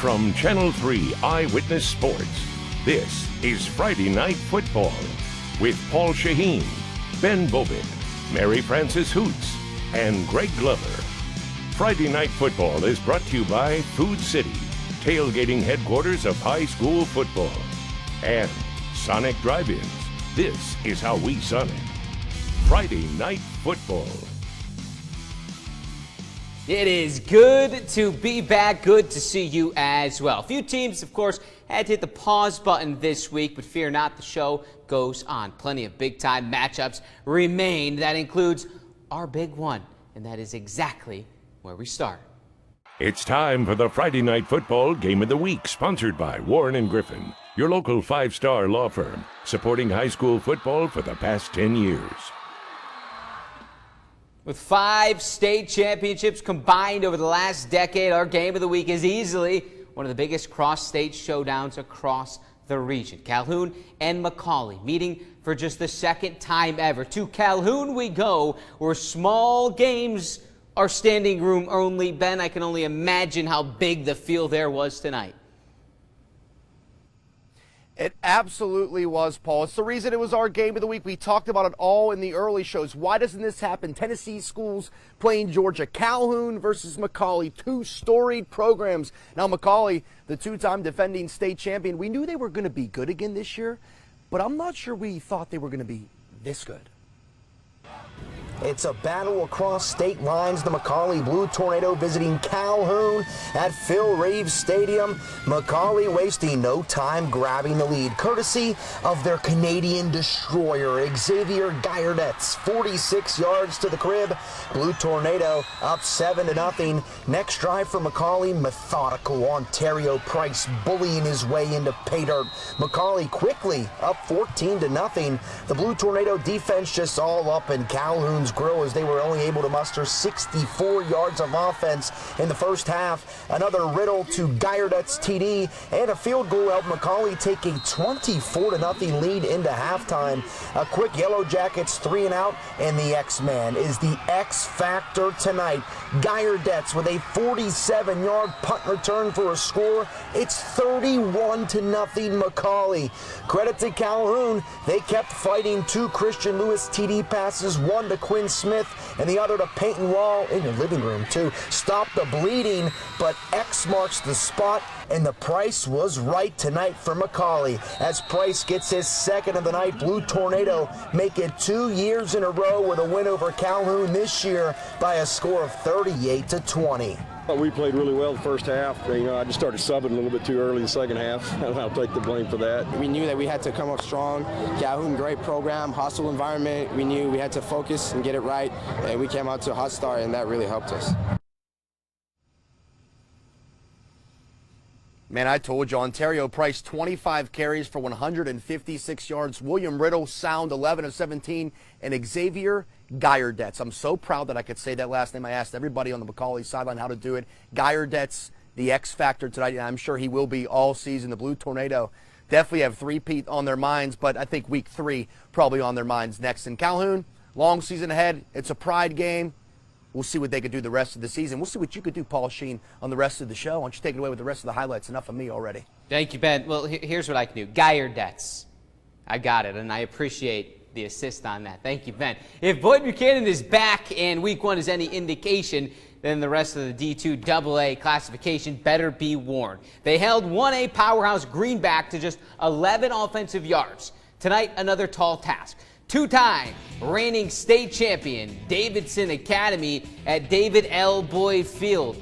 From Channel 3 Eyewitness Sports, this is Friday Night Football with Paul Shaheen, Ben Bobin, Mary Frances Hoots, and Greg Glover. Friday Night Football is brought to you by Food City, tailgating headquarters of high school football, and Sonic Drive-Ins. This is how we Sonic. Friday Night Football. It is good to be back. Good to see you as well. A few teams, of course, had to hit the pause button this week, but fear not, the show goes on. Plenty of big-time matchups remain. That includes our big one, and that is exactly where we start. It's time for the Friday Night Football Game of the Week, sponsored by Warren and Griffin, your local five-star law firm, supporting high school football for the past 10 years. With 5 state championships combined over the last decade, our Game of the Week is easily one of the biggest cross-state showdowns across the region. Calhoun and McCallie meeting for just the second time ever. To Calhoun we go, where small games are standing room only. Ben, I can only imagine how big the field there was tonight. It absolutely was, Paul. It's the reason it was our Game of the Week. We talked about it all in the early shows. Why doesn't this happen? Tennessee schools playing Georgia. Calhoun versus McCallie, 2 storied programs. Now McCallie, the 2-time defending state champion, we knew they were going to be good again this year, but I'm not sure we thought they were going to be this good. It's a battle across state lines. The McCallie Blue Tornado visiting Calhoun at Phil Reeves Stadium. McCallie wasting no time grabbing the lead, courtesy of their Canadian destroyer, Xavier Guyardets. 46 yards to the crib. Blue Tornado up 7-0. Next drive for McCallie, methodical. Ontario Price bullying his way into pay dirt. McCallie quickly up 14-0. The Blue Tornado defense just all up in Calhoun's grill as they were only able to muster 64 yards of offense in the first half. Another riddle to Guyardet's TD and a field goal helped McCallie take a 24-0 lead into halftime. A quick Yellow Jackets 3-and-out, and the X-Man is the X factor tonight. Guyardets with a 47-yard punt return for a score. It's 31-0 McCallie. Credit to Calhoun. They kept fighting. 2 Christian Lewis TD passes, 1 to Quinn Smith and the other to Peyton Wall in your living room too. Stop the bleeding, but X marks the spot, and the price was right tonight for McCallie as Price gets his second of the night. Blue Tornado make it 2 years in a row with a win over Calhoun this year by a score of 38-20. We played really well the first half. I just started subbing a little bit too early the second half, and I'll take the blame for that. We knew that we had to come up strong. Calhoun, great program, hostile environment. We knew we had to focus and get it right, and we came out to a hot start, and that really helped us. Man, I told you, Ontario Price, 25 carries for 156 yards. William Riddle, sound, 11 of 17. And Xavier Guyardets. I'm so proud that I could say that last name. I asked everybody on the McCallie sideline how to do it. Guyardets, the X factor tonight, and I'm sure he will be all season. The Blue Tornado definitely have 3-peat on their minds, but I think week 3 probably on their minds next. In Calhoun, long season ahead. It's a pride game. We'll see what they could do the rest of the season. We'll see what you could do, Paul Sheen, on the rest of the show. Why don't you take it away with the rest of the highlights? Enough of me already. Thank you, Ben. Well, here's what I can do. Guyardets. I got it, and I appreciate the assist on that. Thank you, Ben. If Boyd Buchanan is back and week 1 is any indication, then the rest of the D2 AA classification better be warned. They held 1A powerhouse Greenback to just 11 offensive yards. Tonight, another tall task. 2-time reigning state champion Davidson Academy at David L. Boyd Field.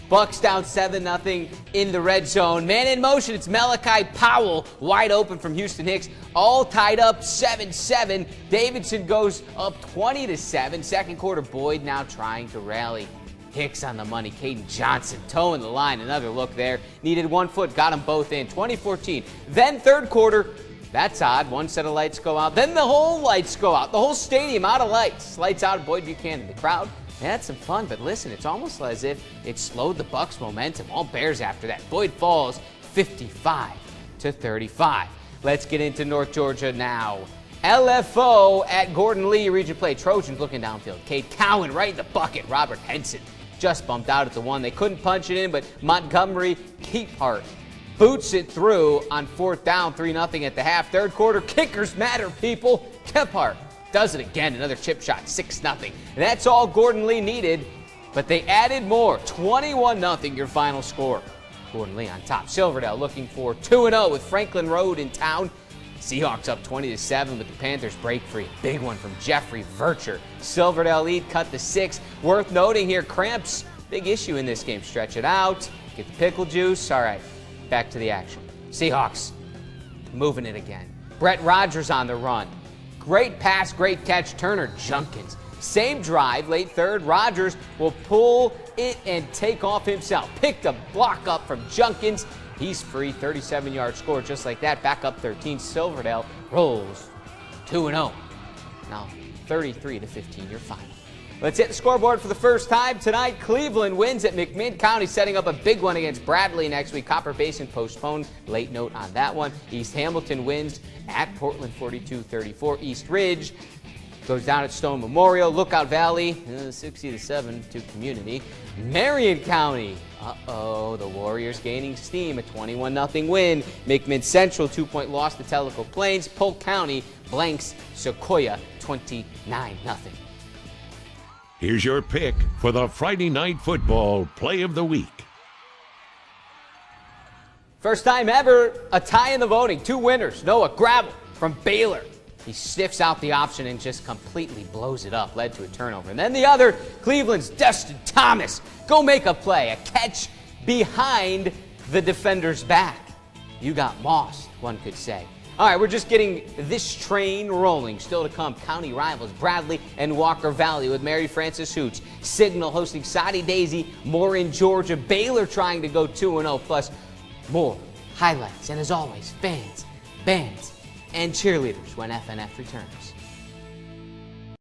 Bucks down 7-0 in the red zone. Man in motion, it's Malachi Powell, wide open from Houston Hicks. All tied up 7-7. Davidson goes up 20-7. Second quarter, Boyd now trying to rally. Hicks on the money. Caden Johnson toeing the line. Another look there. Needed 1 foot, got them both in. 20-14. Then third quarter, that's odd. One set of lights go out. Then the whole lights go out. The whole stadium out of lights. Lights out of Boyd Buchanan. The crowd had some fun, but listen, it's almost as if it slowed the Bucks' momentum. All Bears after that. Boyd falls 55-35. Let's get into North Georgia now. LFO at Gordon Lee Region Play. Trojans looking downfield. Cade Cowan right in the bucket. Robert Henson just bumped out at the 1. They couldn't punch it in, but Montgomery Keephart boots it through on 4th down, 3-0 at the half. Third quarter, kickers matter, people. Keephart does it again, another chip shot, 6-0. And that's all Gordon Lee needed, but they added more. 21-0 your final score. Gordon Lee on top. Silverdale looking for 2-0 with Franklin Road in town. Seahawks up 20-7, but the Panthers break free. Big one from Jeffrey Vercher. Silverdale lead cut to 6. Worth noting here, cramps, big issue in this game. Stretch it out, get the pickle juice. All right, back to the action. Seahawks moving it again. Brett Rogers on the run. Great pass, great catch, Turner Junkins. Same drive, late third, Rogers will pull it and take off himself. Pick the block up from Junkins. He's free, 37-yard score just like that. Back up 13, Silverdale rolls 2-0. Now 33-15, your final. Let's hit the scoreboard for the first time tonight. Cleveland wins at McMinn County, setting up a big one against Bradley next week. Copper Basin postponed. Late note on that one. East Hamilton wins at Portland 42-34. East Ridge goes down at Stone Memorial. Lookout Valley 60-7 to Community. Marion County, the Warriors gaining steam, a 21-0 win. McMinn Central 2-point loss to Tellico Plains. Polk County blanks Sequoia 29-0. Here's your pick for the Friday Night Football Play of the Week. First time ever, a tie in the voting. 2 winners. Noah Gravel from Baylor. He sniffs out the option and just completely blows it up. Led to a turnover. And then the other, Cleveland's Dustin Thomas. Go make a play. A catch behind the defender's back. You got mossed, one could say. All right, we're just getting this train rolling. Still to come, county rivals Bradley and Walker Valley with Mary Frances Hoots. Signal hosting Soddy Daisy, more in Georgia. Baylor trying to go 2-0, plus more highlights. And as always, fans, bands, and cheerleaders when FNF returns.